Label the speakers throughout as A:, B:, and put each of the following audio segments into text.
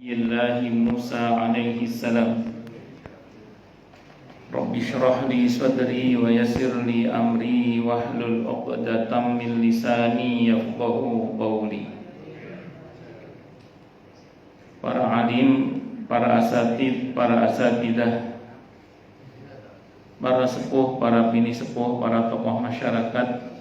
A: Nabiyillahi Musa alaihi salam. Rabbi shrah li sadri wa yassir li amri wahlul 'uqdatam min lisani yafqahu qawli. Para alim, para asatid, para asatidah, para sepuh, para bini sepuh, para tokoh masyarakat,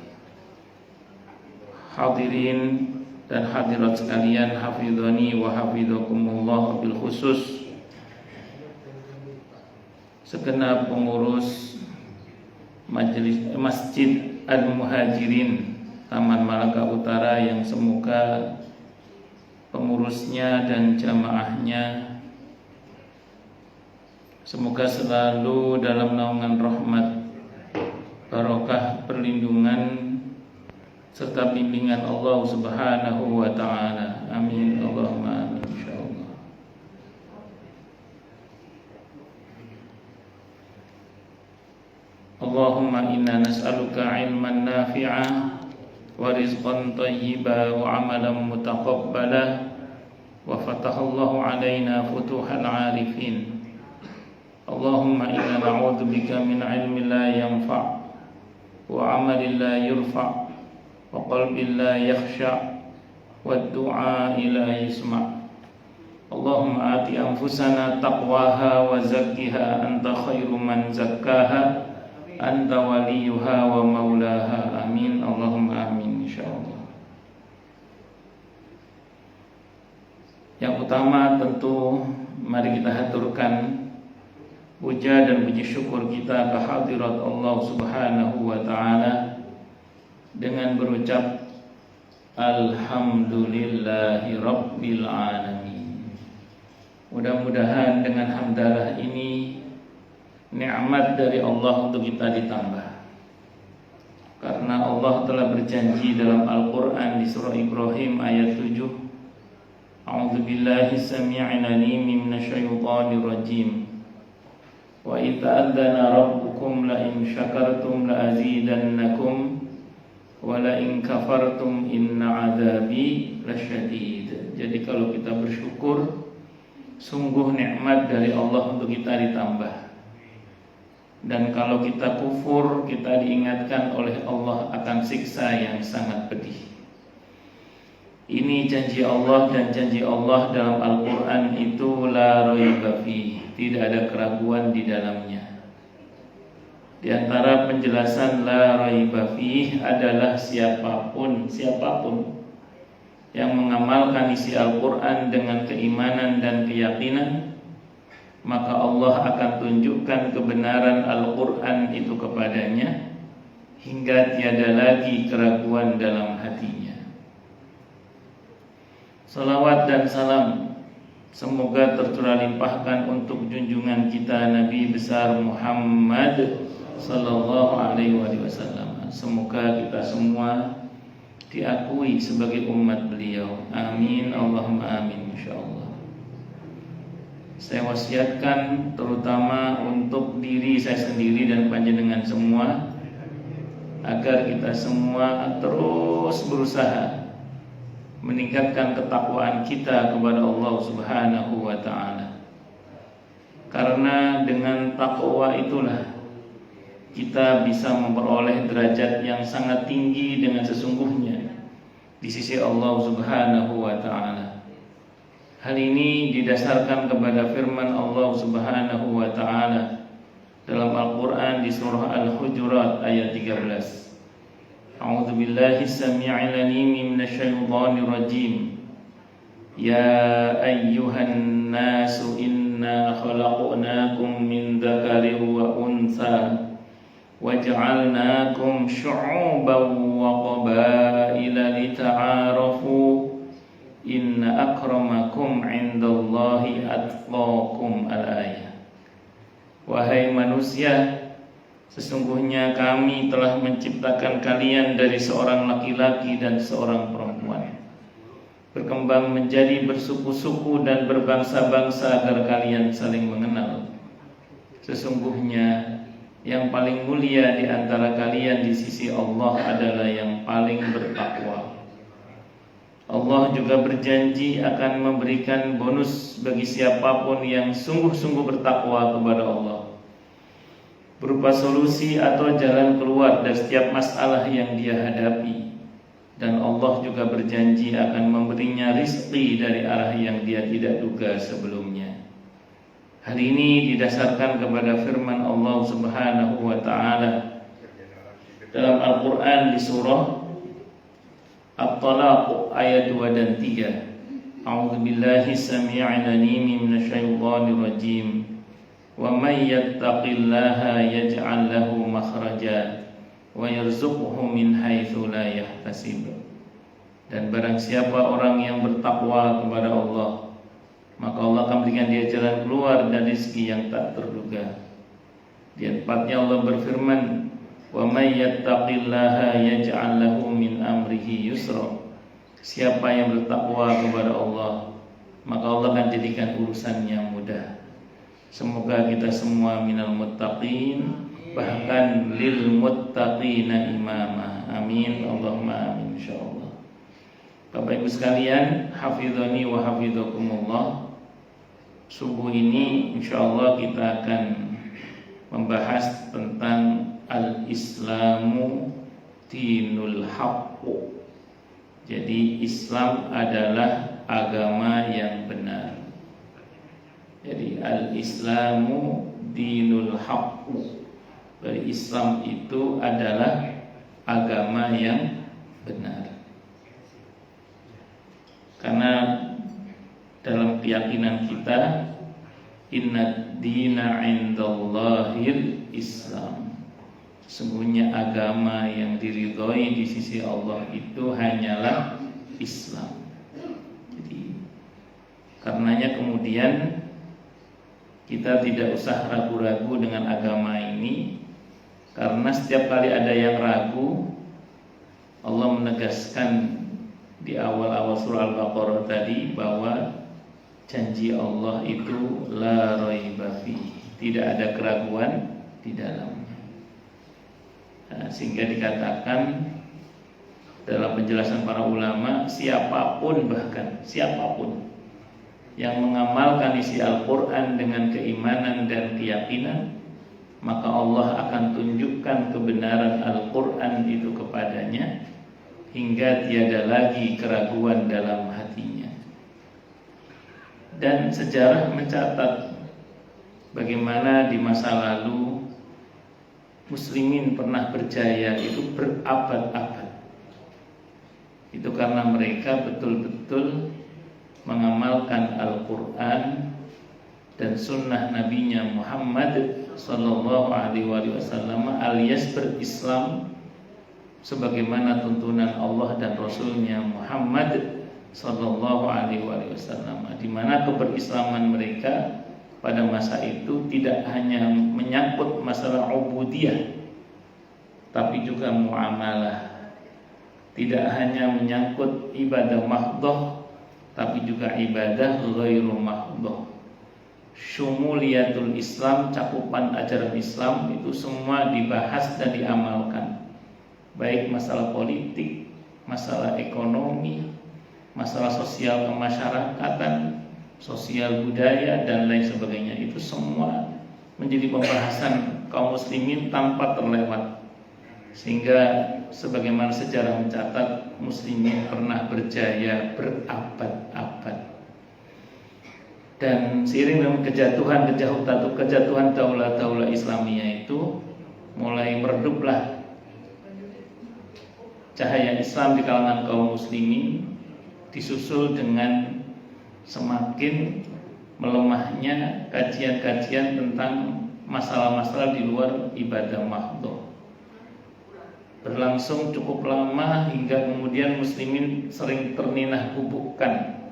A: hadirin dan hadirat sekalian, hafidhani wa hafidhakumullah, bil khusus segenap pengurus Masjid Al-Muhajirin Taman Malaka Utara, yang semoga pengurusnya dan jamaahnya semoga selalu dalam naungan rahmat, barokah, perlindungan serta bimbingan Allah Subhanahu wa ta'ala. Amin Allahumma amin insyaallah. Allahumma inna nas'aluka ilman nafi'ah wa rizqan thayyiban wa amalan mutaqabbala wa fatahallahu alaina futuhal arifin. Allahumma inna na'udzubika min ilmin la yanfa' wa amalin la yurfa' wa qalbin la yakhsha' wa du'a la yasma'. Allahumma ati anfusana taqwaha wa zakkiha anta khairu man zakkaha anta waliyuha wa maulaha. Amin Allahumma amin insyaallah. Yang utama tentu mari kita haturkan puja dan puji syukur kita ke hadirat Allah Subhanahu wa ta'ala dengan berucap alhamdulillahi rabbil alamin. Mudah-mudahan dengan hamdalah ini nikmat dari Allah untuk kita ditambah, karena Allah telah berjanji dalam Al-Quran di surah Ibrahim ayat 7, a'udzubillahi samii'il 'aliim minasyaitonir rajim, wa idh ta'adzana rabbukum la in syakartum la azidannakum wa la in kafartum inna 'adzabi lasyadid. Jadi kalau kita bersyukur, sungguh nikmat dari Allah untuk kita ditambah. Dan kalau kita kufur, kita diingatkan oleh Allah akan siksa yang sangat pedih. Ini janji Allah, dan janji Allah dalam Al-Quran itu la raiba fi, tidak ada keraguan di dalamnya. Di antara penjelasan la raiba fi adalah siapapun yang mengamalkan isi Al-Quran dengan keimanan dan keyakinan, maka Allah akan tunjukkan kebenaran Al-Quran itu kepadanya hingga tiada lagi keraguan dalam hatinya. Salawat dan salam semoga tercurah limpahkan untuk junjungan kita Nabi besar Muhammad sallallahu alaihi wasallam. Semoga kita semua diakui sebagai umat beliau. Amin Allahumma amin insyaallah. Saya wasiatkan terutama untuk diri saya sendiri dan panjenengan semua, agar kita semua terus berusaha meningkatkan ketakwaan kita kepada Allah Subhanahu wa ta'ala. Karena dengan takwa itulah kita bisa memperoleh derajat yang sangat tinggi dengan sesungguhnya di sisi Allah Subhanahu wa ta'ala. Hal ini didasarkan kepada firman Allah Subhanahu wa ta'ala dalam Al-Quran di surah Al-Hujurat ayat 13. A'udzu billahi samii'il 'aliim minasyaitonir rajim. Ya ayyuhan nasu inna khalaqnakum min dzakarin wa untha waj'alnakum syu'uban wa qabaila lita'arafu inna akramakum 'indallahi atqakum. Al-ayah. Wahai manusia, sesungguhnya kami telah menciptakan kalian dari seorang laki-laki dan seorang perempuan, berkembang menjadi bersuku-suku dan berbangsa-bangsa agar kalian saling mengenal. Sesungguhnya yang paling mulia di antara kalian di sisi Allah adalah yang paling bertakwa. Allah juga berjanji akan memberikan bonus bagi siapapun yang sungguh-sungguh bertakwa kepada Allah, berupa solusi atau jalan keluar dari setiap masalah yang dia hadapi. Dan Allah juga berjanji akan memberinya rizki dari arah yang dia tidak duga sebelumnya. Hal ini didasarkan kepada firman Allah Subhanahu wa ta'ala dalam Al-Quran di surah At-Talaq ayat 2 dan 3. A'udzubillahi samii'il 'aliim minasyaitonir rajiim. Wa may yattaqillaha yaj'al lahu makhraja wa yarzuqhu min haitsu la yahtasib. Dan barang siapa orang yang bertakwa kepada Allah, maka Allah akan berikan dia jalan keluar dari rezeki yang tak terduga. Di tempatnya Allah berfirman, wa may yattaqillaha yaj'al lahu min amrihi yusra. Siapa yang bertakwa kepada Allah, maka Allah akan jadikan urusannya mudah. Semoga kita semua minal muttaqin, bahkan lil muttaqina imama. Amin, Allahumma amin insyaallah. Bapak Ibu sekalian, hafizani wa hafizakumullah. Subuh ini insyaallah kita akan membahas tentang Al-Islamu dinul haqqu. Jadi Islam adalah agama yang benar. Jadi Al-Islamu dinul haqqu. Jadi Islam itu adalah agama yang benar. Karena dalam keyakinan kita, inna dina indallahil Islam. Sesungguhnya agama yang diridhoi di sisi Allah itu hanyalah Islam. Jadi karenanya kemudian kita tidak usah ragu-ragu dengan agama ini, karena setiap kali ada yang ragu, Allah menegaskan di awal-awal surah Al-Baqarah tadi bahwa janji Allah itu la raiba fihi, tidak ada keraguan di dalamnya. Sehingga dikatakan dalam penjelasan para ulama, siapapun, bahkan siapapun yang mengamalkan isi Al-Quran dengan keimanan dan keyakinan, maka Allah akan tunjukkan kebenaran Al-Quran itu kepadanya hingga tiada lagi keraguan dalam hatinya. Dan sejarah mencatat bagaimana di masa lalu Muslimin pernah berjaya itu berabad-abad. Itu karena mereka betul-betul mengamalkan Al-Quran dan sunnah Nabinya Muhammad Sallallahu Alaihi Wasallam, alias berislam sebagaimana tuntunan Allah dan Rasulnya Muhammad Sallallahu Alaihi Wasallam. Di mana keberislaman mereka pada masa itu tidak hanya menyangkut masalah ubudiyah, tapi juga muamalah. Tidak hanya menyangkut ibadah mahdhah, tapi juga ibadah ghairu mahdhah. Syumuliyatul Islam, cakupan ajaran Islam itu semua dibahas dan diamalkan. Baik masalah politik, masalah ekonomi, masalah sosial kemasyarakatan, sosial budaya dan lain sebagainya, itu semua menjadi pembahasan kaum muslimin tanpa terlewat. Sehingga sebagaimana sejarah mencatat, muslimin pernah berjaya berabad-abad. Dan seiring dengan kejatuhan daulah-daulah Islamiyah itu, mulai mereduplah cahaya Islam di kalangan kaum muslimin, disusul dengan semakin melemahnya kajian-kajian tentang masalah-masalah di luar ibadah mahdhah. Berlangsung cukup lama hingga kemudian muslimin sering terninah-hubukkan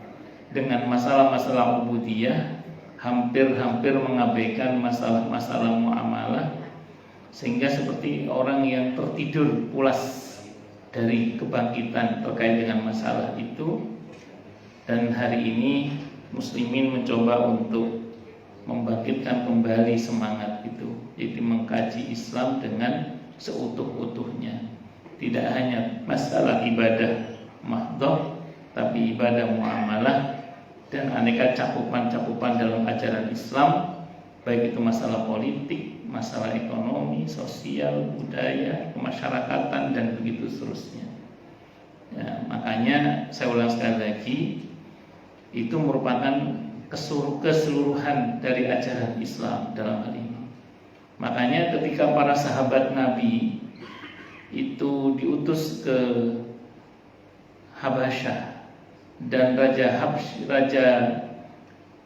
A: dengan masalah-masalah ubudiyah, hampir-hampir mengabaikan masalah-masalah muamalah, sehingga seperti orang yang tertidur pulas dari kebangkitan terkait dengan masalah itu. Dan hari ini muslimin mencoba untuk membangkitkan kembali semangat itu, yaitu mengkaji Islam dengan seutuh-utuhnya. Tidak hanya masalah ibadah mahdhah, tapi ibadah muamalah dan aneka cakupan-cakupan dalam ajaran Islam, baik itu masalah politik, masalah ekonomi, sosial, budaya, kemasyarakatan, dan begitu seterusnya. Ya, makanya saya ulang sekali lagi, itu merupakan keseluruhan dari ajaran Islam dalam hal ini. Makanya ketika para sahabat Nabi itu diutus ke Habasyah dan Raja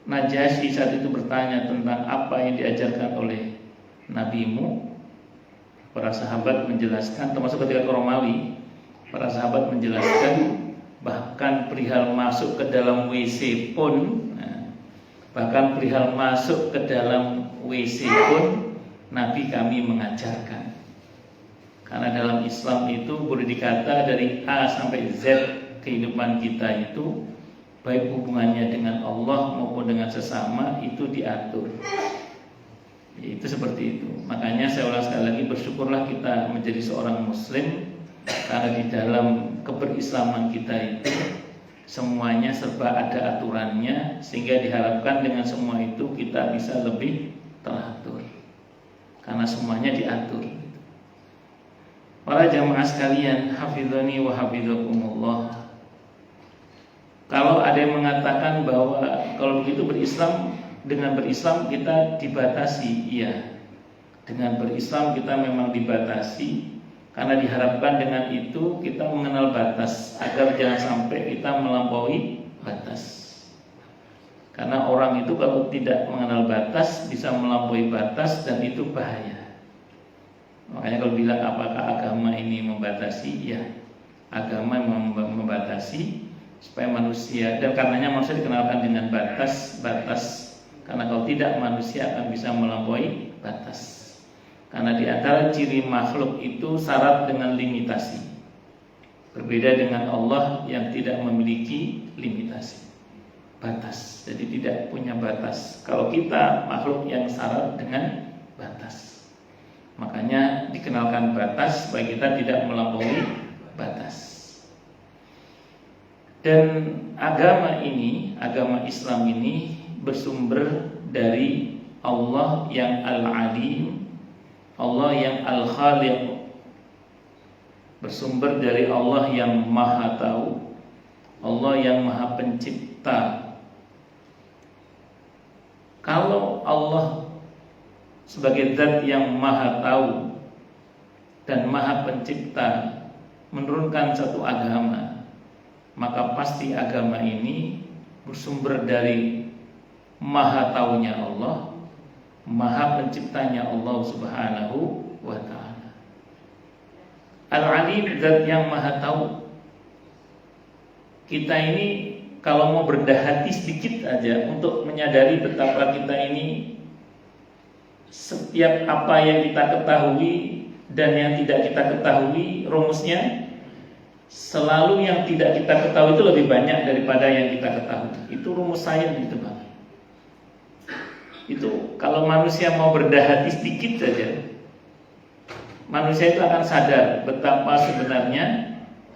A: Najasyi saat itu bertanya tentang apa yang diajarkan oleh nabimu, para sahabat menjelaskan, termasuk ketika ke Romawi, para sahabat menjelaskan bahkan perihal masuk ke dalam WC pun, bahkan perihal masuk ke dalam WC pun Nabi kami mengajarkan. Karena dalam Islam itu boleh dikata dari A sampai Z kehidupan kita itu, baik hubungannya dengan Allah maupun dengan sesama, itu diatur. Itu seperti itu. Makanya saya ulang sekali lagi, bersyukurlah kita menjadi seorang muslim, karena di dalam keberislaman kita itu semuanya serba ada aturannya, sehingga diharapkan dengan semua itu kita bisa lebih teratur, karena semuanya diatur. Para jamaah sekalian, hafizani wa hafizakumullah. Kalau ada yang mengatakan bahwa kalau begitu dengan berislam kita dibatasi, iya. Dengan berislam kita memang dibatasi, karena diharapkan dengan itu kita mengenal batas, agar jangan sampai kita melampaui batas. Karena orang itu kalau tidak mengenal batas bisa melampaui batas, dan itu bahaya. Makanya kalau bilang apakah agama ini membatasi, ya, agama membatasi supaya manusia, dan karenanya manusia dikenalkan dengan batas-batas, karena kalau tidak manusia akan bisa melampaui batas. Karena di antara ciri makhluk itu syarat dengan limitasi. Berbeda dengan Allah yang tidak memiliki limitasi, batas. Jadi tidak punya batas. Kalau kita makhluk yang syarat dengan batas, makanya dikenalkan batas supaya kita tidak melampaui batas. Dan agama ini, agama Islam ini bersumber dari Allah yang Al-Alim, Allah yang Al-Khaliq, bersumber dari Allah yang Maha Tahu, Allah yang Maha Pencipta. Kalau Allah sebagai zat yang Maha Tahu dan Maha Pencipta menurunkan satu agama, maka pasti agama ini bersumber dari Maha Taunya Allah, Maha Penciptanya Allah Subhanahu wa ta'ala. Al-Alim, zat yang Maha Tahu. Kita ini kalau mau berendah hati sedikit aja untuk menyadari betapa kita ini, setiap apa yang kita ketahui dan yang tidak kita ketahui, rumusnya selalu yang tidak kita ketahui itu lebih banyak daripada yang kita ketahui. Itu rumus sains gitu Bang. Itu kalau manusia mau berendah hati sedikit saja, manusia itu akan sadar betapa sebenarnya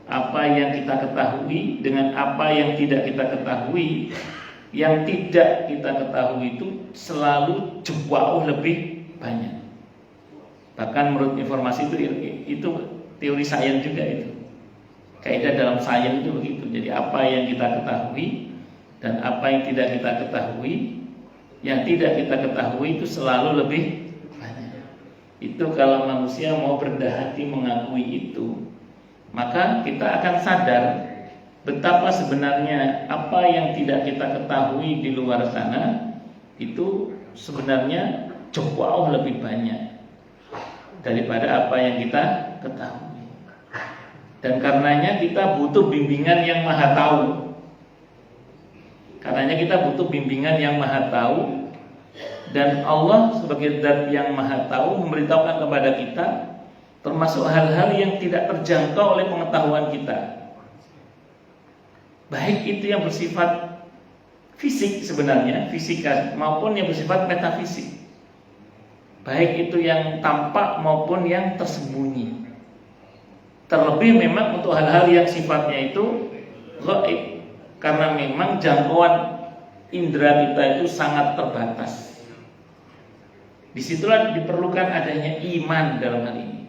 A: apa yang kita ketahui dengan apa yang tidak kita ketahui. Yang tidak kita ketahui itu selalu jauh lebih banyak. Bahkan menurut informasi itu teori sains juga itu. Kaidah dalam sains itu begitu. Jadi apa yang kita ketahui dan apa yang tidak kita ketahui, yang tidak kita ketahui itu selalu lebih banyak. Itu kalau manusia mau berendah hati mengakui itu, maka kita akan sadar betapa sebenarnya apa yang tidak kita ketahui di luar sana itu sebenarnya jauh lebih banyak daripada apa yang kita ketahui. Dan karenanya kita butuh bimbingan yang Maha Tahu. Karenanya kita butuh bimbingan yang Maha Tahu. Dan Allah sebagai zat yang Maha Tahu memberitahukan kepada kita termasuk hal-hal yang tidak terjangkau oleh pengetahuan kita. Baik itu yang bersifat fisik sebenarnya, fisika, maupun yang bersifat metafisik. Baik itu yang tampak maupun yang tersembunyi. Terlebih memang untuk hal-hal yang sifatnya itu gaib, karena memang jangkauan indera kita itu sangat terbatas. Disitulah diperlukan adanya iman dalam hal ini.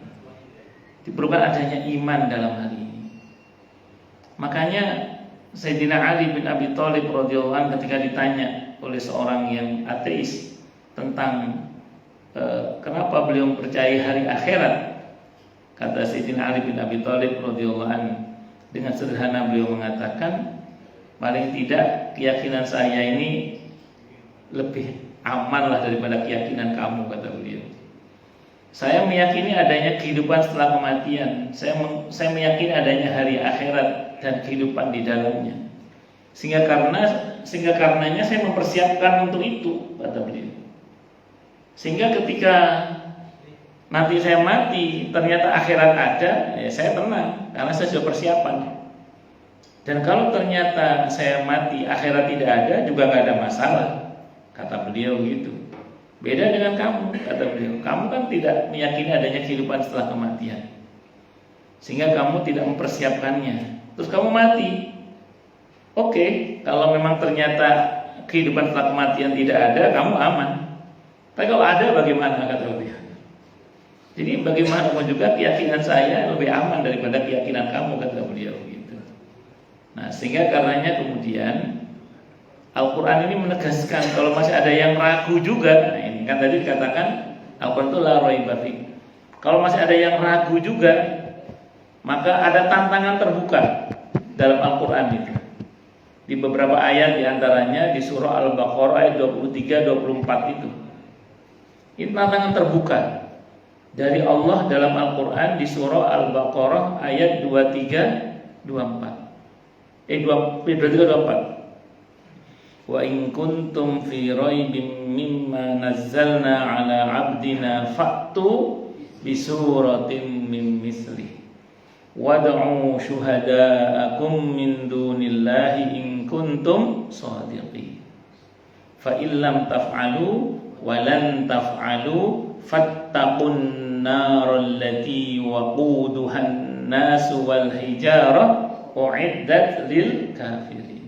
A: Diperlukan adanya iman dalam hal ini. Makanya Sayyidina Ali bin Abi Thalib radhiyallahu anhu ketika ditanya oleh seorang yang ateis tentang kenapa beliau percaya hari akhirat, kata Sayyidina Ali bin Abi Thalib radhiyallahu anhu dengan sederhana beliau mengatakan, paling tidak keyakinan saya ini lebih aman lah daripada keyakinan kamu, kata beliau. Saya meyakini adanya kehidupan setelah kematian. Saya meyakini adanya hari akhirat dan kehidupan di dalamnya. Sehingga karenanya saya mempersiapkan untuk itu, kata beliau. Sehingga ketika nanti saya mati ternyata akhirat ada, ya saya tenang karena saya sudah persiapan. Dan kalau ternyata saya mati akhirat tidak ada, juga nggak ada masalah, kata beliau gitu. Beda dengan kamu, kata beliau. Kamu kan tidak meyakini adanya kehidupan setelah kematian, sehingga kamu tidak mempersiapkannya. Terus kamu mati. Oke, kalau memang ternyata kehidupan setelah kematian tidak ada, kamu aman. Tapi kalau ada bagaimana, kata beliau. Jadi bagaimanapun juga keyakinan saya lebih aman daripada keyakinan kamu, kata beliau gitu. Nah, sehingga karenanya kemudian Al-Quran ini menegaskan kalau masih ada yang ragu juga. Nah, ini kan tadi dikatakan Al-Quran itu la raiba fi. Kalau masih ada yang ragu juga, maka ada tantangan terbuka dalam Al-Quran itu. Di beberapa ayat diantaranya di surah Al-Baqarah ayat 23-24 itu. Ini tantangan terbuka dari Allah dalam Al-Quran di surah Al-Baqarah ayat 23-24. Wa in kuntum fi raibim mimma nazzalna ala abdina fa'tu bi suratin min misli wad'u syuhada'akum min dunillahi in kuntum shadiqin fa in lam taf'alu wa lan taf'alu fattaqun naral lati waquduhan nasu wal hijarah u'iddat lil kafirin.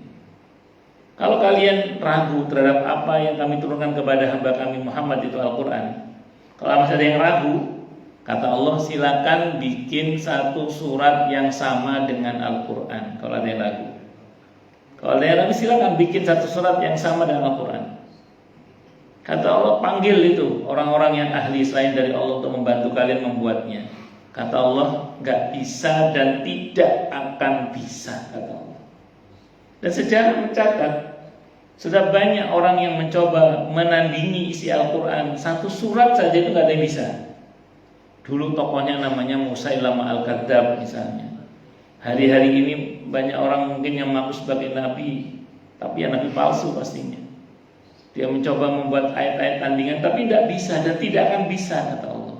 A: Kalau kalian ragu terhadap apa yang kami turunkan kepada hamba kami Muhammad itu Al-Quran, kalau masih ada yang ragu, kata Allah, silakan bikin satu surat yang sama dengan Al-Quran. Kalau ada yang ragu, silakan bikin satu surat yang sama dengan Al-Quran. Kata Allah, panggil itu orang-orang yang ahli selain dari Allah untuk membantu kalian membuatnya. Kata Allah, gak bisa dan tidak akan bisa, kata Allah. Dan sejarah mencatat sudah banyak orang yang mencoba menandingi isi Al-Quran. Satu surat saja itu gak ada yang bisa. Dulu tokohnya namanya Musailamah Al-Kadzab misalnya. Hari-hari ini banyak orang mungkin yang mengaku sebagai nabi, tapi ya nabi palsu pastinya. Dia mencoba membuat ayat-ayat tandingan, tapi tidak bisa dan tidak akan bisa, kata Allah.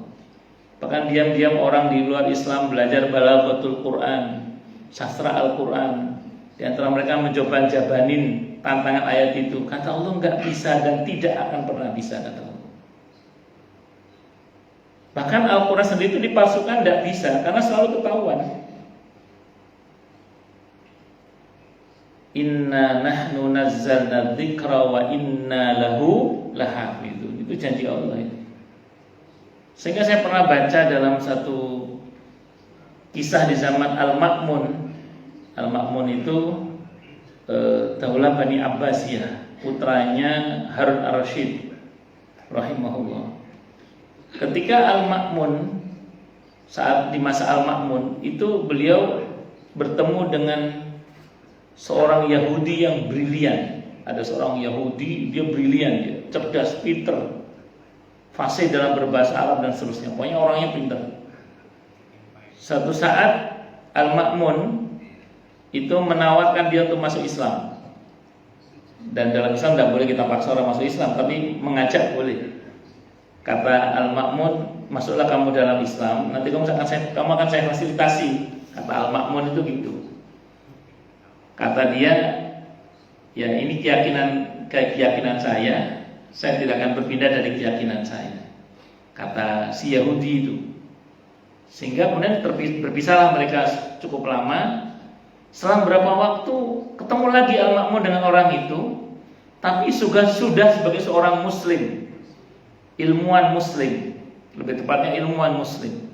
A: Bahkan diam-diam orang di luar Islam belajar balaghatul Quran, sastra Al-Quran. Di antara mereka mencoba jabanin tantangan ayat itu. Kata Allah, nggak bisa dan tidak akan pernah bisa, kata Allah. Bahkan Al-Quran sendiri itu dipalsukan tidak bisa karena selalu ketahuan. Inna nahnu nazzalna dzikra wa inna lahu lahafizun. Itu janji Allah itu. Sehingga saya pernah baca dalam satu kisah di zaman Al-Ma'mun. Al-Ma'mun itu Daulah Bani Abbasiyah, putranya Harun ar-Rasyid rahimahullah. Ketika Al-Ma'mun, saat di masa Al-Ma'mun itu beliau bertemu dengan seorang Yahudi yang brilian. Ada seorang Yahudi, dia brilian, dia cerdas, pinter, fasih dalam berbahasa Arab dan seterusnya. Pokoknya orangnya pinter. Satu saat Al-Ma'mun itu menawarkan dia untuk masuk Islam. Dan dalam Islam tidak boleh kita paksa orang masuk Islam, tapi mengajak boleh. Kata Al-Ma'mun, masuklah kamu dalam Islam, nanti kamu akan saya fasilitasi. Kata Al-Ma'mun itu gitu. Kata dia, ya ini keyakinan saya tidak akan berpindah dari keyakinan saya. Kata si Yahudi itu. Sehingga kemudian berpisahlah mereka cukup lama. Selang berapa waktu ketemu lagi Al-Ma'mun dengan orang itu, tapi sudah sebagai seorang muslim, ilmuwan muslim, lebih tepatnya ilmuwan muslim.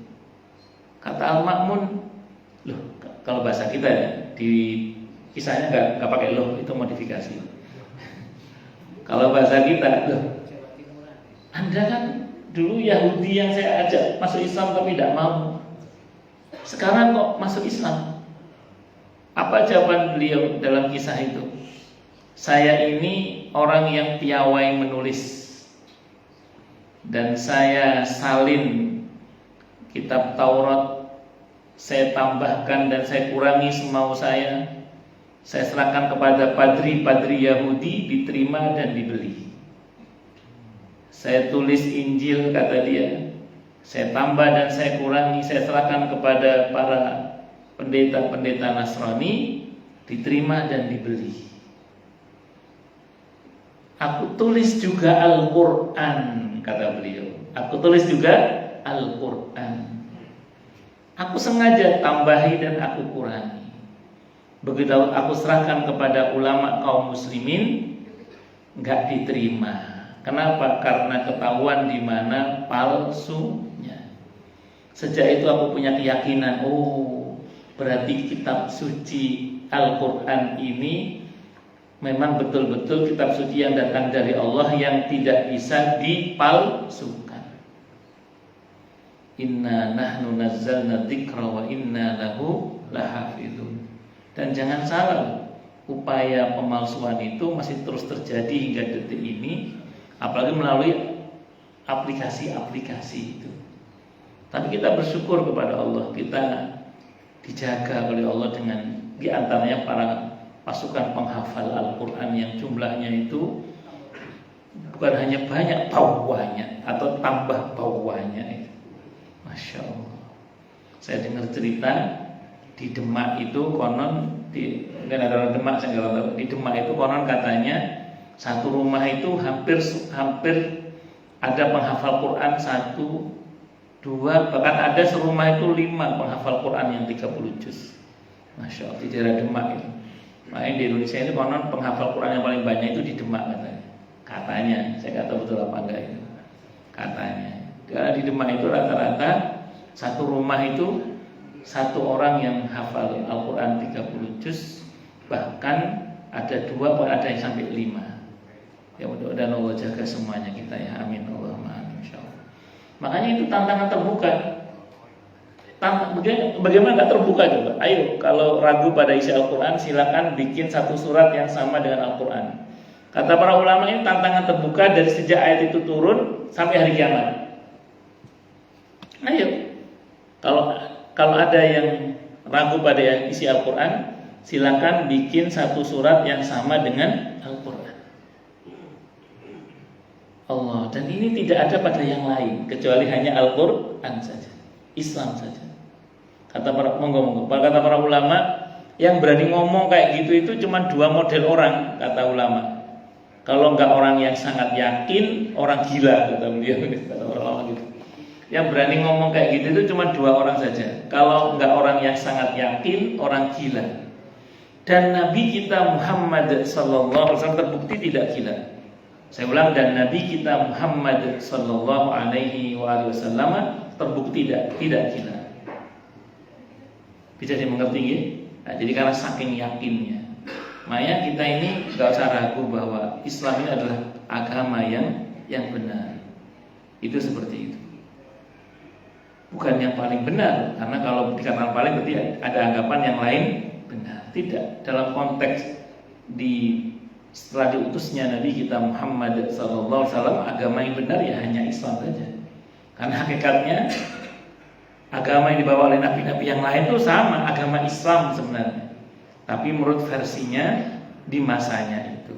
A: Kata Al-Ma'mun, loh kalau bahasa kita ya, di kisahnya nggak pakai loh, itu modifikasi. Kalau bahasa kita, loh Anda kan dulu Yahudi yang saya ajak masuk Islam tapi tidak mau. Sekarang kok masuk Islam? Apa jawaban beliau dalam kisah itu? Saya ini orang yang piawai menulis, dan saya salin kitab Taurat, saya tambahkan dan saya kurangi semau saya serahkan kepada padri-padri Yahudi, diterima dan dibeli. Saya tulis Injil, kata dia, saya tambah dan saya kurangi, saya serahkan kepada para pendeta-pendeta Nasrani, diterima dan dibeli. Aku tulis juga Al-Quran, kata beliau. Aku tulis juga Al-Quran. Aku sengaja tambahi dan aku kurangi. Begitu aku serahkan kepada ulama kaum muslimin, nggak diterima. Kenapa? Karena ketahuan di mana palsunya. Sejak itu aku punya keyakinan, oh berarti kitab suci Al-Quran ini memang betul-betul kitab suci yang datang dari Allah, yang tidak bisa dipalsukan. Inna nahnu nazzalna dzikra wa inna lahu lahafizun. Dan jangan salah, upaya pemalsuan itu masih terus terjadi hingga detik ini, apalagi melalui aplikasi-aplikasi itu. Tapi kita bersyukur kepada Allah, kita dijaga oleh Allah dengan diantaranya para pasukan penghafal Al-Quran yang jumlahnya itu bukan hanya banyak, bawahnya atau tambah bawahnya itu. Masya Allah. Saya dengar cerita di Demak itu konon, mungkin ada orang Demak, saya nggak tahu. Di Demak itu konon katanya satu rumah itu hampir ada penghafal Quran 1, 2, bahkan ada serumah itu 5 penghafal Quran yang 30 juz. Masya Allah, di daerah Demak itu. Makanya di Indonesia ini konon penghafal Quran yang paling banyak itu di Demak katanya. Katanya, saya nggak tahu betul apa enggak itu. Katanya. Karena di Demak itu rata-rata satu rumah itu satu orang yang hafal Al-Quran 30 juz, bahkan ada 2, ada yang sampai 5. Ya mudah-mudahan Allah jaga semuanya kita ya, amin Allahumma amin insyaallah. Makanya itu tantangan terbuka. Bagaimana nggak terbuka coba? Ayo, kalau ragu pada isi Al-Quran, silakan bikin satu surat yang sama dengan Al-Quran. Kata para ulama, ini tantangan terbuka dari sejak ayat itu turun sampai hari kiamat. Ayo, kalau ada yang ragu pada isi Al-Quran, silakan bikin satu surat yang sama dengan Al-Quran. Allah, dan ini tidak ada pada yang lain kecuali hanya Al-Quran saja, Islam saja. Kata para ulama, yang berani ngomong kayak gitu itu cuma 2 model orang, kata ulama. Kalau enggak orang yang sangat yakin, orang gila, kata beliau. Kata orang gitu. Yang berani ngomong kayak gitu itu cuma 2 orang saja. Kalau enggak orang yang sangat yakin, orang gila. Dan Nabi kita Muhammad sallallahu alaihi wasallam terbukti tidak gila. Saya ulang, dan Nabi kita Muhammad sallallahu alaihi wasallam terbukti tidak gila. Bisa dimengerti ya? Nah, jadi karena saking yakinnya, makanya kita ini gak usah ragu bahwa Islam ini adalah agama yang benar. Itu seperti itu. Bukan yang paling benar, karena kalau dikatakan paling berarti ada anggapan yang lain benar. Tidak. Dalam konteks setelah diutusnya Nabi kita Muhammad SAW, agama yang benar ya hanya Islam saja. Karena hakikatnya agama yang dibawa oleh nabi-nabi yang lain itu sama, agama Islam sebenarnya, tapi menurut versinya di masanya itu.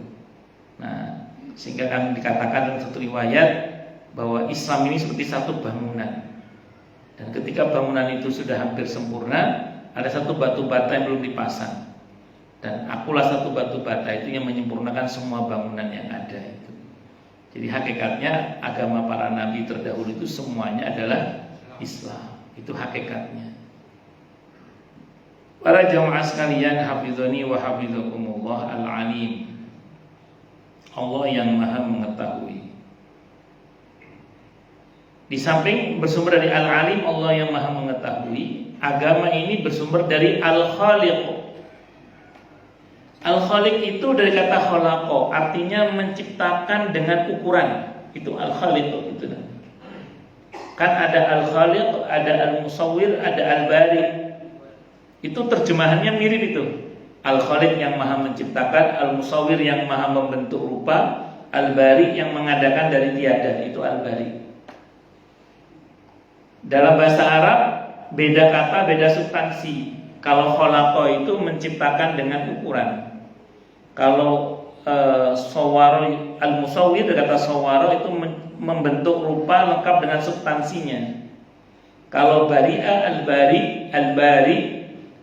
A: Nah, sehingga kan dikatakan dalam satu riwayat bahwa Islam ini seperti satu bangunan, dan ketika bangunan itu sudah hampir sempurna, ada satu batu bata yang belum dipasang, dan akulah satu batu bata itu yang menyempurnakan semua bangunan yang ada itu. Jadi hakikatnya agama para nabi terdahulu itu semuanya adalah Islam. Itu hakikatnya. Para jamaah sekalian, hafizani wa hafizakumullah, al-alim, Allah yang maha mengetahui. Di samping bersumber dari al-alim, Allah yang maha mengetahui, agama ini bersumber dari al-khaliq. Al-khaliq itu dari kata khalaqa, artinya menciptakan dengan ukuran. Itu al-khaliq itu. Kan ada al-khaliq, ada al-musawwir, ada al-bari. Itu terjemahannya mirip itu. Al-khaliq yang maha menciptakan, al-musawwir yang maha membentuk rupa, al-bari yang mengadakan dari tiada. Itu al-bari. Dalam bahasa Arab beda kata, beda substansi. Kalau khalaqa itu menciptakan dengan ukuran. Kalau sawara, al-musawwir dari kata sawara itu membentuk rupa lengkap dengan substansinya. Kalau bari'a, al-bari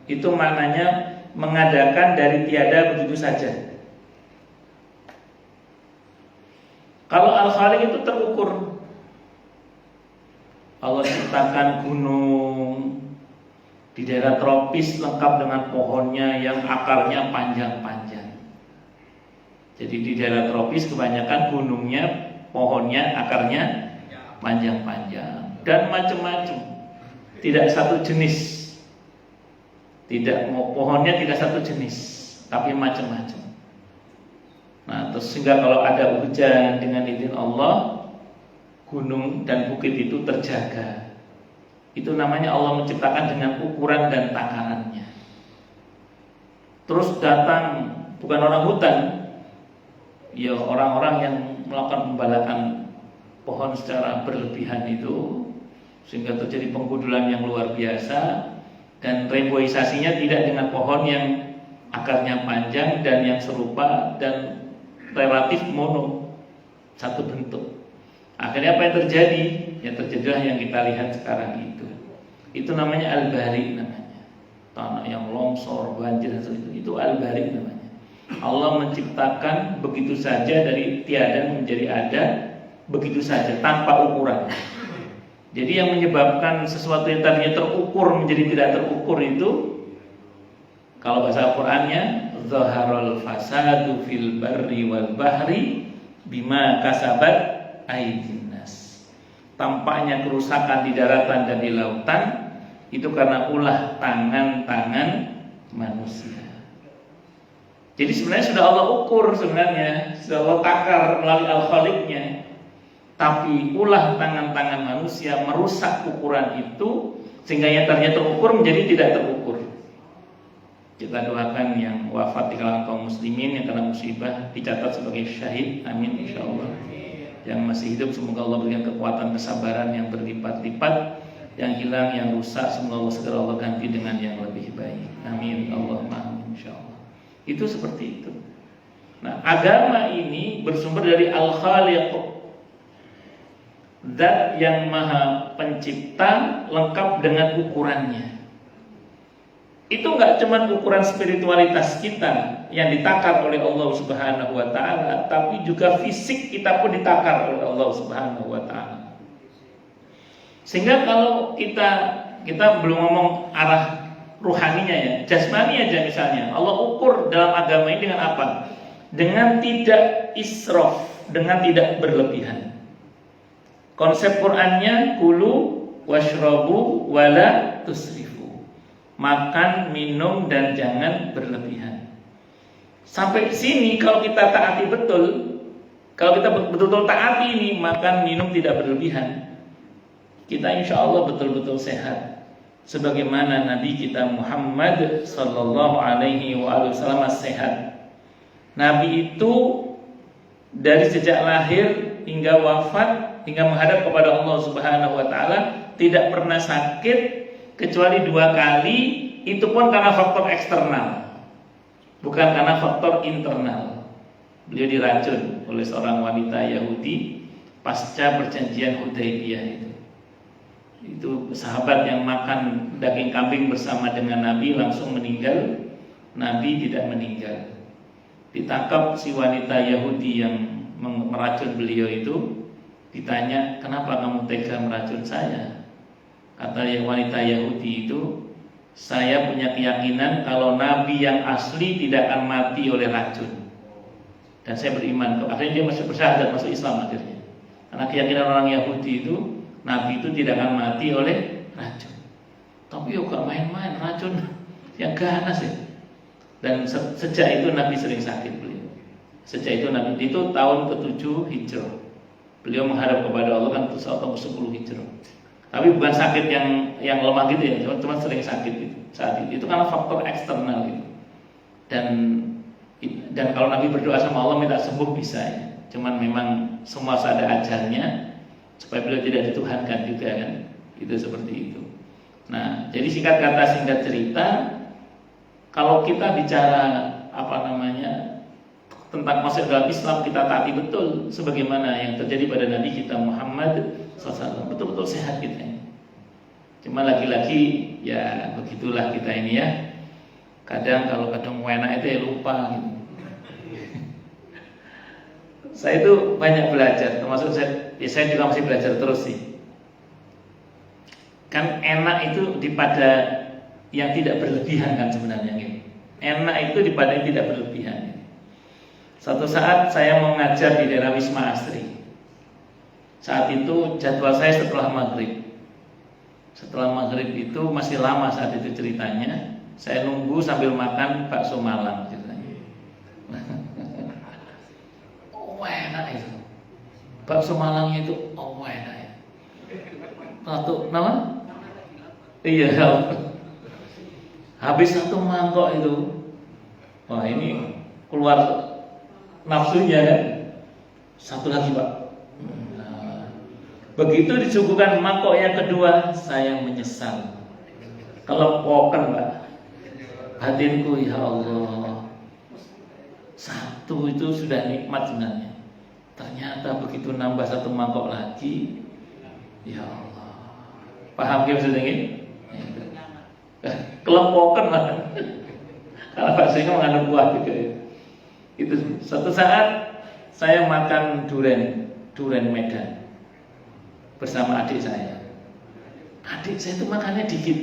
A: itu maknanya mengadakan dari tiada begitu saja. Kalau al-khaliq itu terukur. Allah ciptakan gunung di daerah tropis lengkap dengan pohonnya yang akarnya panjang-panjang. Jadi di daerah tropis kebanyakan gunungnya, pohonnya, akarnya panjang-panjang dan macam-macam. Tidak satu jenis. Tidak mau pohonnya tidak satu jenis, tapi macam-macam. Nah, terus sehingga kalau ada hujan dengan izin Allah, gunung dan bukit itu terjaga. Itu namanya Allah menciptakan dengan ukuran dan takarannya. Terus datang bukan orang hutan, ya orang-orang yang melakukan pembalakan pohon secara berlebihan itu, sehingga terjadi penggundulan yang luar biasa. Dan reboisasinya tidak dengan pohon yang akarnya panjang dan yang serupa dan relatif mono, satu bentuk. Akhirnya apa yang terjadi? Yang terjadilah yang kita lihat sekarang itu. Itu namanya al-bari namanya. Tanah yang longsor, banjir dan sebagainya. Itu al-bari namanya. Allah menciptakan begitu saja dari tiada menjadi ada, begitu saja tanpa ukuran. Jadi yang menyebabkan sesuatu yang tadinya terukur menjadi tidak terukur itu, kalau bahasa Al-Qur'annya, zaharul fasadu fil barri wal bahri bima kasabat aydin nas. Tampaknya kerusakan di daratan dan di lautan itu karena ulah tangan-tangan manusia. Jadi sebenarnya sudah Allah ukur, sebenarnya sudah Allah takar melalui al-khaliqnya. Tapi ulah tangan-tangan manusia merusak ukuran itu, sehingga yang tadinya terukur menjadi tidak terukur. Kita doakan yang wafat di kalangan kaum muslimin yang kena musibah dicatat sebagai syahid, amin insyaallah. Yang masih hidup semoga Allah berikan kekuatan kesabaran yang berlipat-lipat. Yang hilang, yang rusak semoga Allah segera Allah ganti dengan yang lebih baik, amin Allahumma amin insyaallah. Itu seperti itu. Nah, agama ini bersumber dari al-khaliq, zat yang maha pencipta lengkap dengan ukurannya. Itu enggak cuma ukuran spiritualitas kita yang ditakar oleh Allah Subhanahu wa taala, tapi juga fisik kita pun ditakar oleh Allah Subhanahu wa taala. Sehingga kalau kita belum ngomong arah ruhaninya ya, jasmani aja misalnya, Allah ukur dalam agama ini dengan apa? Dengan tidak israf, dengan tidak berlebihan. Konsep Qur'annya kulu washrabu wala tusrifu. Makan, minum dan jangan berlebihan. Sampai sini kalau kita taati betul, kalau kita betul-betul taati ini, makan, minum tidak berlebihan, kita insya Allah betul-betul sehat. Sebagaimana Nabi kita Muhammad sallallahu alaihi wasallam sehat. Nabi itu dari sejak lahir hingga wafat, hingga menghadap kepada Allah Subhanahu wa taala tidak pernah sakit kecuali 2 kali, itu pun karena faktor eksternal, bukan karena faktor internal. Beliau diracun oleh seorang wanita Yahudi pasca perjanjian Hudaybiyah itu sahabat yang makan daging kambing bersama dengan Nabi langsung meninggal, Nabi tidak meninggal. Ditangkap si wanita Yahudi yang meracun beliau itu, ditanya, kenapa kamu tega meracun saya? Kata yang wanita Yahudi itu, Saya punya keyakinan kalau nabi yang asli tidak akan mati oleh racun. Dan saya beriman kok. Akhirnya dia masuk bersyahadat, masuk Islam akhirnya. Karena keyakinan orang Yahudi itu, nabi itu tidak akan mati oleh racun. Tapi yuk gak main-main, racun yang ganas ya. Dan sejak itu nabi sering sakit beliau. Sejak itu nabi itu tahun ke-7 Hijrah. Beliau menghadap kepada Allah kan tahun ke-10 Hijrah. Tapi bukan sakit yang lemah gitu ya, cuma sering sakit gitu saat itu. Itu karena faktor eksternal gitu. Dan kalau Nabi berdoa sama Allah minta sembuh bisa ya. Cuman memang semua ada ajalnya supaya beliau tidak dituhankan juga kan. Itu seperti itu. Nah, jadi singkat kata singkat cerita, kalau kita bicara tentang masuk dalam Islam, kita taati betul sebagaimana yang terjadi pada Nabi kita Muhammad SAW. Betul-betul sehat kita ini. Cuma lagi-lagi ya begitulah kita ini ya. Kadang kalau kadang enak itu ya lupa gitu. Saya itu banyak belajar, termasuk saya juga masih belajar terus sih. Kan enak itu pada yang tidak berlebihan kan sebenarnya gitu. Enak itu pada yang tidak berlebihan. Suatu saat saya mau ngajar di daerah Wisma Asri. Saat itu jadwal saya setelah maghrib. Setelah maghrib itu masih lama saat itu ceritanya. Saya nunggu sambil makan bakso Malang ceritanya. Oh enak itu. Bakso Malangnya itu enak ya. Satu nama? Iya. Habis satu mangkok itu, wah ini keluar nafsunya kan. Satu lagi Pak. Begitu disuguhkan mangkok yang kedua, saya menyesal. Kelepokan Pak. Batinku ya Allah. Satu itu sudah nikmat sebenarnya. Ternyata begitu nambah satu mangkok lagi, ya Allah. Paham ya maksudnya ini? Kelepokan Pak. Kalau baksonya mengandung buah juga ya. Itu suatu saat saya makan durian Medan bersama adik saya. Adik saya itu makannya dikit.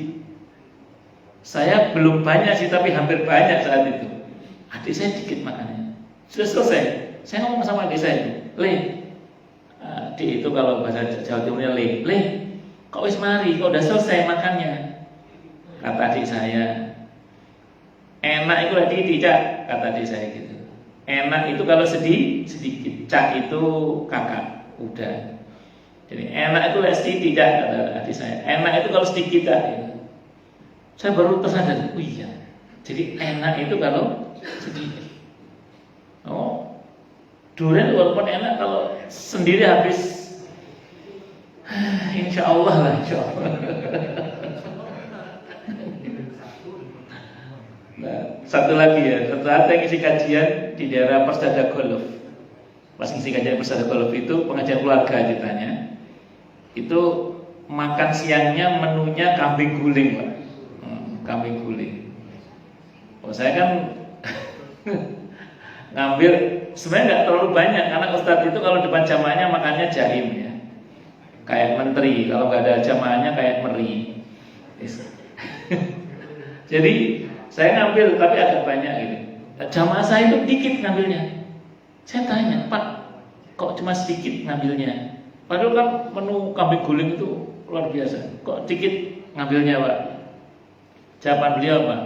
A: Saya belum banyak sih, tapi hampir banyak saat itu. Adik saya dikit makannya. Sudah selesai. Saya ngomong sama adik saya, Le, adik itu kalau bahasa Jawa Timurnya Le, kok wis mari, kok udah selesai makannya? Kata adik saya, enak itu lagi tidak, kata adik saya gitu. Enak itu kalau sedikit, cak itu kakak, udah. Jadi enak itu sedikit tidak, kata adik saya. Enak itu kalau sedikit tak. Gitu. Saya baru tersadar, oh iya. Jadi enak itu kalau sedikit. Oh, durian walaupun enak kalau sendiri habis, insya Allah lah, insya Allah. Nah, satu lagi ya, setelah saya ngisi kajian di daerah Persada Golf. Pas ngisi kajian Persada Golf itu pengajian keluarga ceritanya. Itu makan siangnya menunya kambing guling Pak. Kambing guling. Oh, saya kan ngambil sebenarnya nggak terlalu banyak karena Ustadz itu kalau depan jamaahnya makannya jahim ya, kayak menteri. Kalau nggak ada jamaahnya kayak meri. Jadi saya ngambil tapi agak banyak gitu. Jamaah saya itu dikit ngambilnya. Saya tanya, Pak, kok cuma sedikit ngambilnya? Padahal kan menu kambing guling itu luar biasa. Kok dikit ngambilnya Pak? Jawaban beliau apa?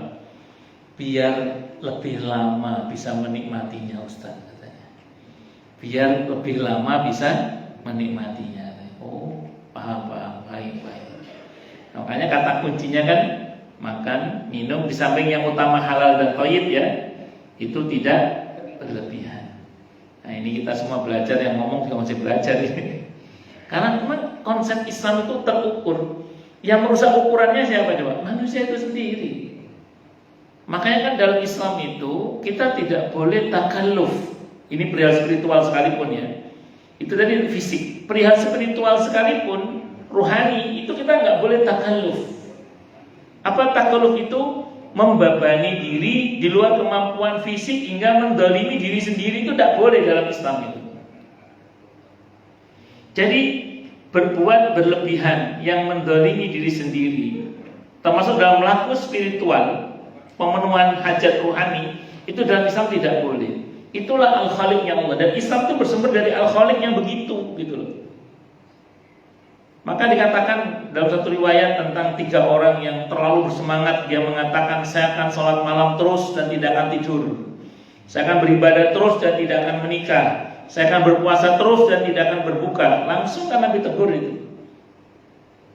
A: Biar lebih lama bisa menikmatinya Ustaz katanya. Biar lebih lama bisa menikmatinya. Oh, paham, baik. Makanya kata kuncinya kan makan, minum di samping yang utama halal dan thayyib ya, itu tidak berlebihan. Nah, ini kita semua belajar, yang ngomong juga masih belajar ini. Karena memang konsep Islam itu terukur. Yang merusak ukurannya siapa coba? Manusia itu sendiri. Makanya kan dalam Islam itu kita tidak boleh takalluf. Ini perihal spiritual sekalipun ya. Itu tadi fisik. Perihal spiritual sekalipun, rohani, itu kita nggak boleh takalluf. Apa takalluf itu? Membebani diri di luar kemampuan fisik hingga mendolimi diri sendiri, itu tidak boleh dalam Islam itu. Jadi berbuat berlebihan yang mendolimi diri sendiri termasuk dalam laku spiritual, pemenuhan hajat rohani, itu dalam Islam tidak boleh. Itulah Al-Khaliq yang Allah, dan Islam itu bersumber dari Al-Khaliq yang begitu, gitu loh. Maka dikatakan dalam satu riwayat tentang 3 orang yang terlalu bersemangat, dia mengatakan, saya akan sholat malam terus dan tidak akan tidur, saya akan beribadah terus dan tidak akan menikah, saya akan berpuasa terus dan tidak akan berbuka. Langsung kan Nabi tegur itu.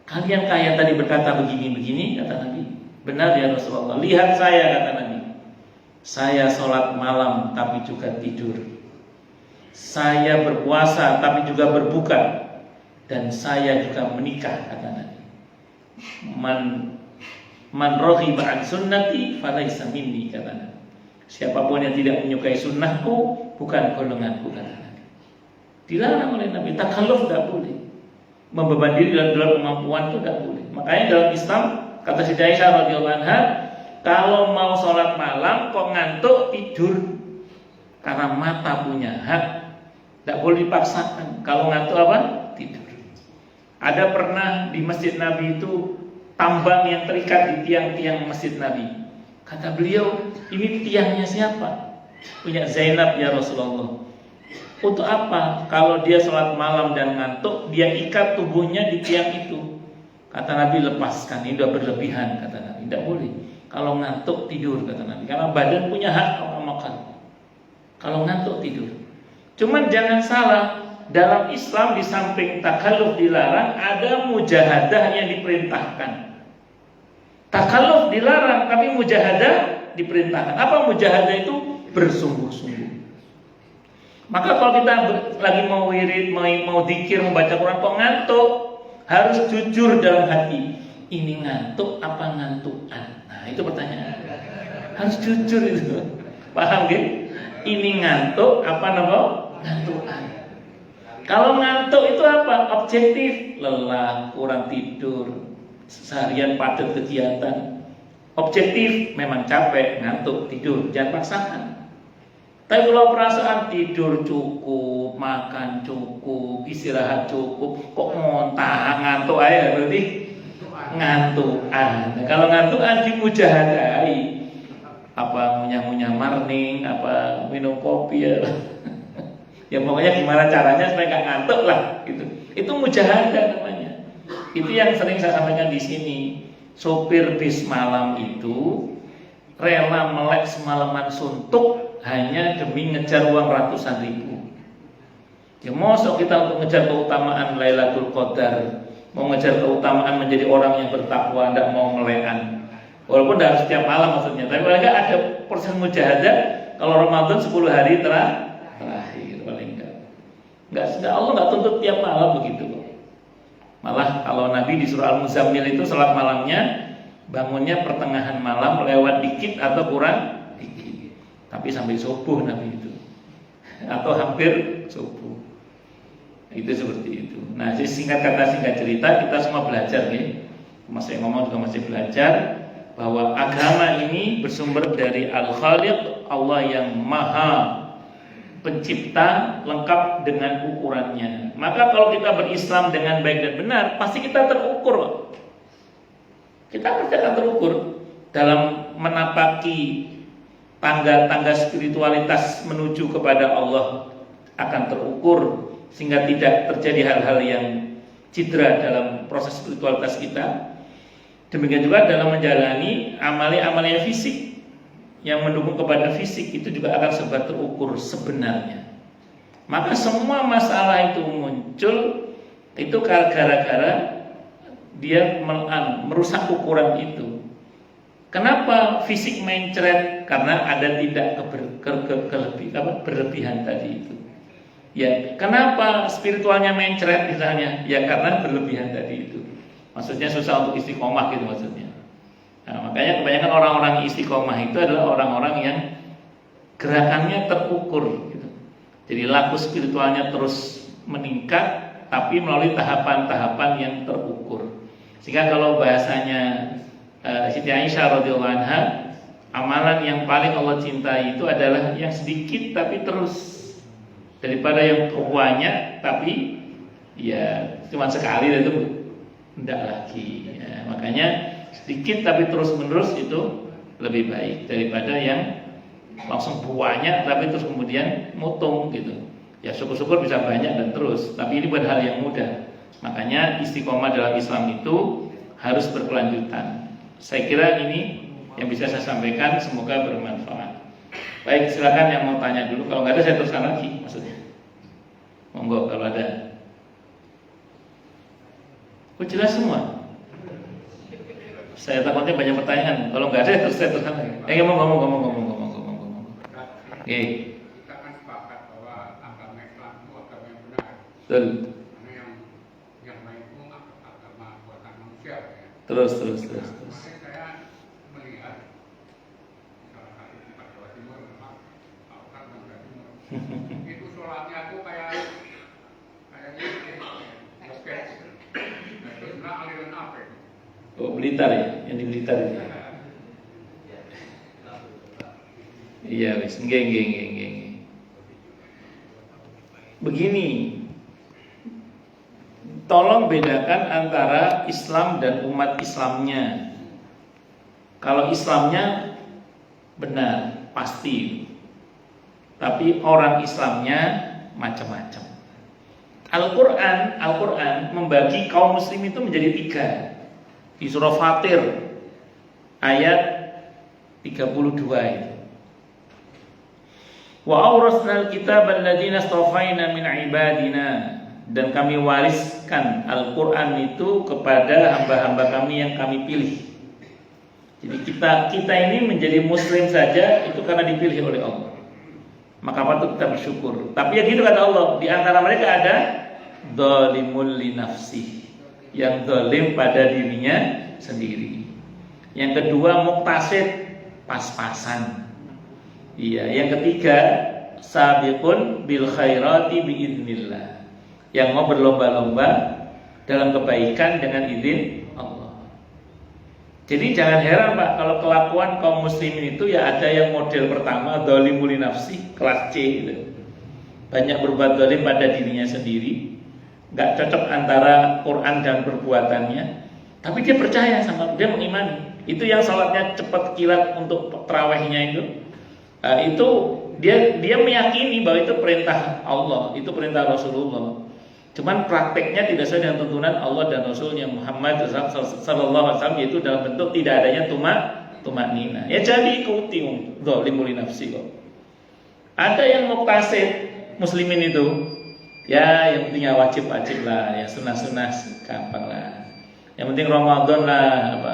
A: Kalian kaya tadi berkata begini-begini, kata Nabi. Benar ya Rasulullah. Lihat saya, kata Nabi. Saya sholat malam tapi juga tidur. Saya berpuasa tapi juga berbuka. Dan saya juga menikah, kata Nabi. Man raghiba an sunnati falaysa minni, kata Nabi. Siapapun yang tidak menyukai sunnahku bukan golonganku, kata Nabi. Dilarang oleh Nabi. Takalluf tidak boleh. Membeban diri dalam kemampuan itu tidak boleh. Makanya dalam Islam, kata Siti Aisyah radhiyallahu anha, kalau mau sholat malam kok ngantuk, tidur. Karena mata punya hak, tidak boleh dipaksakan. Kalau ngantuk apa? Tidur. Ada pernah di masjid Nabi itu tambang yang terikat di tiang-tiang masjid Nabi. Kata beliau, ini tiangnya siapa? Punya Zainab ya Rasulullah. Untuk apa? Kalau dia sholat malam dan ngantuk, dia ikat tubuhnya di tiang itu. Kata Nabi, lepaskan, ini sudah berlebihan, kata Nabi. Tidak boleh. Kalau ngantuk tidur, kata Nabi. Karena badan punya hak makan. Kalau ngantuk tidur. Cuman jangan salah, dalam Islam di samping takalluf dilarang, ada mujahadah yang diperintahkan. Takalluf dilarang, tapi mujahadah diperintahkan. Apa mujahadah itu? Bersungguh-sungguh. Maka kalau kita lagi mau wirid, mau dzikir, membaca Quran kok ngantuk, harus jujur dalam hati. Ini ngantuk apa ngantukan? Nah, itu pertanyaan. Harus jujur itu. Paham gak? Ini ngantuk apa nama? Ngantukan. Kalau ngantuk itu apa? Objektif, lelah, kurang tidur, seharian padat kegiatan. Objektif, memang capek, ngantuk, tidur, jangan paksakan. Tapi kalau perasaan tidur cukup, makan cukup, istirahat cukup, kok ngontah ngantuk aja, berarti ngantukan. Nah, kalau ngantukan dimujahadai, apa ngunyah-ngunyah marning, apa minum kopi ya. Ya pokoknya gimana caranya supaya nggak ngantuk lah, gitu. Itu mujahadah namanya. Itu yang sering saya sampaikan di sini. Sopir bis malam itu rela melek semalaman suntuk hanya demi ngejar uang ratusan ribu. Ya mosok kita untuk ngejar keutamaan Lailatul Qadar, mau ngejar keutamaan menjadi orang yang bertakwa, tidak mau melekan. Walaupun tidak harus setiap malam maksudnya, tapi paling nggak ada proses mujahadah. Kalau Ramadan 10 hari terakhir paling enggak, Allah nggak tuntut tiap malam begitu. Malah kalau Nabi di surah Al-Muzammil itu salat malamnya bangunnya pertengahan malam lewat dikit atau kurang dikit, tapi sampai subuh Nabi itu, atau hampir subuh. Itu seperti itu. Nah, jadi singkat kata singkat cerita, kita semua belajar ya. Masih ngomong juga masih belajar bahwa agama ini bersumber dari Al-Khaliq, Allah yang Maha Pencipta, lengkap dengan ukurannya. Maka kalau kita berislam dengan baik dan benar, pasti kita terukur. Kita pasti akan terukur dalam menapaki tangga-tangga spiritualitas menuju kepada Allah, akan terukur sehingga tidak terjadi hal-hal yang cedera dalam proses spiritualitas kita. Demikian juga dalam menjalani amalia-amalia fisik yang mendukung kepada fisik, itu juga akan serba terukur sebenarnya. Maka semua masalah itu muncul itu gara-gara dia merusak ukuran itu. Kenapa fisik mencret? Karena ada tidak berlebihan tadi itu. Ya, kenapa spiritualnya mencret misalnya? Ya karena berlebihan tadi itu. Maksudnya susah untuk istiqomah gitu maksudnya. Nah, makanya kebanyakan orang-orang istiqomah itu adalah orang-orang yang gerakannya terukur gitu. Jadi laku spiritualnya terus meningkat, tapi melalui tahapan-tahapan yang terukur. Sehingga kalau bahasanya Siti Aisyah radhiyallahu anha, amalan yang paling Allah cintai itu adalah yang sedikit tapi terus, daripada yang banyak tapi ya cuma sekali itu tidak lagi. Ya, makanya sedikit tapi terus-menerus itu lebih baik daripada yang langsung banyak tapi terus kemudian mutung gitu. Ya syukur-syukur bisa banyak dan terus, tapi ini bukan hal yang mudah. Makanya istiqomah dalam Islam itu harus berkelanjutan. Saya kira ini yang bisa saya sampaikan, semoga bermanfaat. Baik, silakan yang mau tanya dulu. Kalau nggak ada saya teruskan lagi maksudnya. Monggo kalau ada. Oh jelas semua. Saya takutnya banyak pertanyaan. Kalau nggak ada terus saya teruskan lagi. Ngomong. Oke.
B: Kita kan sepakat bahwa agama Islam itu agama yang benar.
A: Betul.
B: Karena yang lain itu agama buatan manusia ya.
A: Terus.
B: Kemarin saya melihat salah satu tempat Jawa Timur memang Pak Ustaz Jawa Timur. Itu sholatnya tuh kayaknya roket. Nah itu sebenarnya aliran apa itu?
A: Oh Blitar ya, yang di Blitar itu. Iya wis, nggih. Begini, tolong bedakan antara Islam dan umat Islamnya. Kalau Islamnya benar, pasti. Tapi orang Islamnya macam-macam. Al-Quran membagi kaum muslim itu menjadi 3. Di surah Fatir ayat 32 itu. Wa awrasnal kitaba alladziina astafaina min ibadina, dan kami wariskan Al-Quran itu kepada hamba-hamba kami yang kami pilih. Jadi kita ini menjadi muslim saja itu karena dipilih oleh Allah. Maka patut kita bersyukur. Tapi ya gitu kata Allah, di antara mereka ada zalimul li nafsi, yang zalim pada dirinya sendiri. Yang kedua muqtasid, pas-pasan. Iya, yang ketiga sabiqun bil khairati biidznillah, yang mau berlomba-lomba dalam kebaikan dengan izin Allah. Jadi jangan heran Pak kalau kelakuan kaum muslimin itu ya ada yang model pertama zalimul nafsi, kelas C gitu. Banyak berbuat zalim pada dirinya sendiri, enggak cocok antara Quran dan perbuatannya, tapi dia percaya sama, dia mengimani. Itu yang salatnya cepat kilat untuk tarawihnya itu. Itu dia meyakini bahwa itu perintah Allah, itu perintah Rasulullah. Cuman prakteknya tidak sesuai dengan tuntunan Allah dan Rasulnya Muhammad sallallahu alaihi wasallam, yaitu dalam bentuk tidak adanya tumak nina. Ya jadi ikuti zalimul nafsi kok. Ada yang muqtasid muslimin itu, ya yang pentingnya wajib lah, ya sunah gampang lah. Yang penting Ramadan lah apa.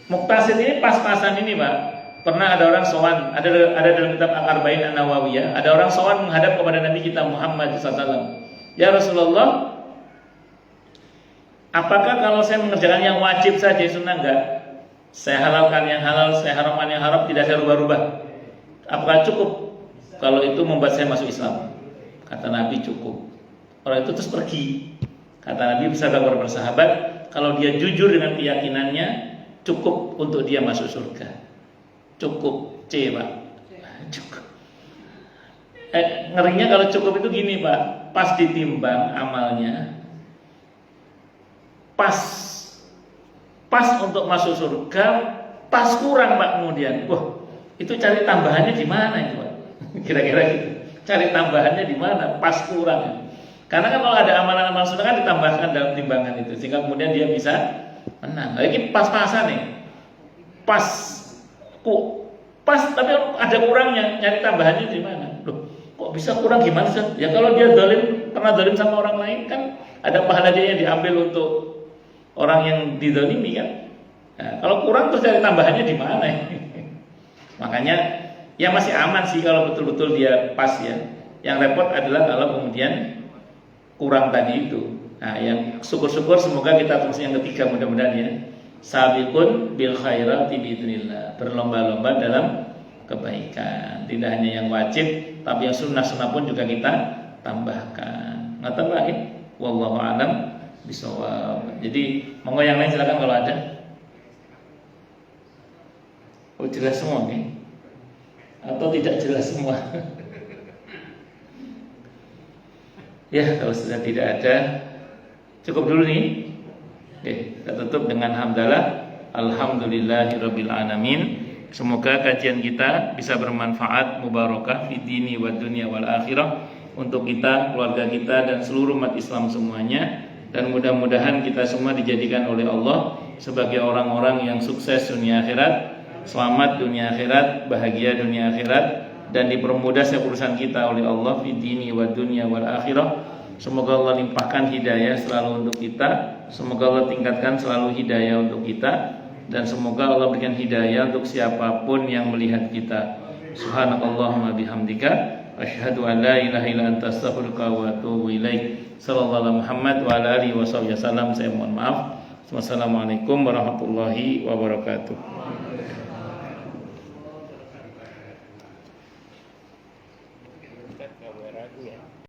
A: Muqtasid ini pas-pasan ini Pak. Pernah ada orang sowan, ada dalam kitab Al-Arba'in An-Nawawiyah, ada orang sowan menghadap kepada Nabi kita Muhammad SAW. Ya Rasulullah, apakah kalau saya mengerjakan yang wajib saja sunnah enggak? Saya halalkan yang halal, saya haramkan yang haram, tidak saya rubah-rubah. Apakah cukup kalau itu membuat saya masuk Islam? Kata Nabi cukup. Orang itu terus pergi. Kata Nabi bersabda kepada sahabat, kalau dia jujur dengan keyakinannya, cukup untuk dia masuk surga. Cukup C Pak. Cukup. Ngerinya kalau cukup itu gini Pak, pas ditimbang amalnya, pas untuk masuk surga, pas kurang Pak kemudian. Wah, itu cari tambahannya di mana itu Pak? Kira-kira gitu. Cari tambahannya di mana? Pas kurang. Karena kan kalau ada amalan-amalan sunnah kan ditambahkan dalam timbangan itu, sehingga kemudian dia bisa menang. Lagi pas-pasan nih. Pas tapi ada kurangnya, nyari tambahannya di mana? Loh, kok bisa kurang gimana sih? Ya kalau dia pernah zalim sama orang lain kan ada pahala dia yang diambil untuk orang yang dizalimi kan. Nah, kalau kurang terus cari tambahannya di mana? Makanya ya masih aman sih kalau betul-betul dia pas ya. Yang repot adalah kalau kemudian kurang tadi itu. Nah, yang syukur-syukur semoga kita terus yang ketiga mudah-mudahan ya. Sabiqun bil khairati biidznillah, berlomba-lomba dalam kebaikan. Tidak hanya yang wajib, tapi yang sunnah-sunnah pun juga kita tambahkan. Ngaten lagi, wallahu a'lam bishawab. Jadi, monggo yang lain silakan kalau ada. Oh, jelas semua nih. Atau tidak jelas semua? Ya, kalau sudah tidak ada, cukup dulu nih. Oke, kita tutup dengan hamdalah. Alhamdulillahirabbil alamin. Semoga kajian kita bisa bermanfaat, mubarakah fid dini wad dunya wal akhirah untuk kita, keluarga kita dan seluruh umat Islam semuanya, dan mudah-mudahan kita semua dijadikan oleh Allah sebagai orang-orang yang sukses dunia akhirat, selamat dunia akhirat, bahagia dunia akhirat, dan dipermudah setiap urusan kita oleh Allah fid dini wad dunya wal akhirah. Semoga Allah limpahkan hidayah selalu untuk kita, semoga Allah tingkatkan selalu hidayah untuk kita, dan semoga Allah berikan hidayah untuk siapapun yang melihat kita. Subhanakallahumma bihamdika asyhadu an la ilaha illa anta astaghfiruka wa atubu ilaik. Sallallahu alaihi Muhammad wa ala alihi wasallam. Saya mohon maaf. Wassalamualaikum warahmatullahi wabarakatuh.